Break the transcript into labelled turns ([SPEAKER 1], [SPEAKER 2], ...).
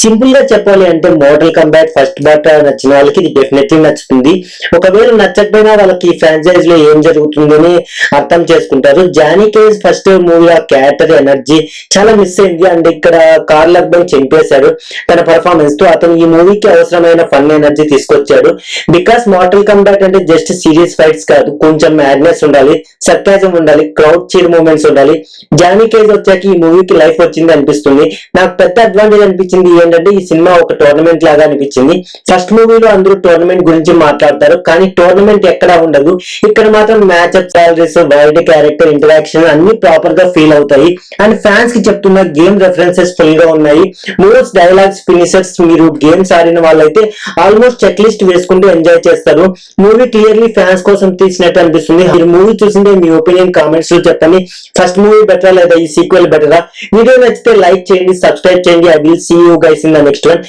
[SPEAKER 1] Simple గా చెప్పాలి అంటే మోడల్ కంబ్యాట్ ఫస్ట్ పార్ట్ నచ్చిన వాళ్ళకి ఇది డెఫినెట్లీ నచ్చుతుంది. ఒకవేళ నచ్చకపోయినా వాళ్ళకి ఈ ఫ్రాంచైజ్ లో ఏం జరుగుతుందని అర్థం చేసుకుంటారు. జానీ కేజ్ ఫస్ట్ మూవీ ఆ క్యారెక్టర్ ఎనర్జీ చాలా మిస్ అయింది. అండ్ ఇక్కడ కార్ల్ అర్బన్ చంపేశాడు తన పర్ఫార్మెన్స్ తో. అతను ఈ మూవీకి అవసరమైన ఫన్ ఎనర్జీ తీసుకొచ్చాడు. బికాస్ మోడల్ కంబ్యాట్ అంటే జస్ట్ సీరియస్ ఫైట్స్ కాదు, కొంచెం మ్యాడ్నెస్ ఉండాలి, సర్కాజం ఉండాలి, క్రౌడ్ చీర్ మూమెంట్స్ ఉండాలి. జానీ కేజ్ వచ్చాక ఈ మూవీకి లైఫ్ వచ్చింది అనిపిస్తుంది. నాకు పెద్ద అడ్వాంటేజ్ అనిపించింది ఏంటంటే ఈ సినిమా ఒక టోర్నమెంట్ లాగా అనిపించింది. ఫస్ట్ మూవీలో అందరూ టోర్నమెంట్ గురించి మాట్లాడతారు, కానీ టోర్నమెంట్ ఎక్కడా ఉండదు. ఇక్కడ మాత్రం మ్యాచ్అప్, సాలరీస్, వైల్డ్ క్యారెక్టర్ ఇంటరాక్షన్ అన్ని ప్రాపర్ గా ఫీల్ అవుతాయి. అండ్ ఫ్యాన్స్ కి చెప్తున్న గేమ్ రెఫరెన్సెస్ ఫుల్ గా ఉన్నాయి. మూవ్స్, డైలాగ్స్, ఫినిషర్స్ మీరు గేమ్స్ ఆడిన వాళ్ళైతే ఆల్మోస్ట్ చెక్ లిస్ట్ వేసుకుంటూ ఎంజాయ్ చేస్తారు. మూవీ క్లియర్లీ ఫ్యాన్స్ కోసం తీసినట్టు అనిపిస్తుంది. మీరు మూవీ చూసింటే మీ ఒపీనియన్ కామెంట్స్ లో చెప్పండి. ఫస్ట్ మూవీ బెటరా లేదా ఈ సీక్వెల్ బెటరా? వీడియో నచ్చితే లైక్ చేయండి, సబ్స్క్రైబ్ చేయండి. I will see you guys in the next one.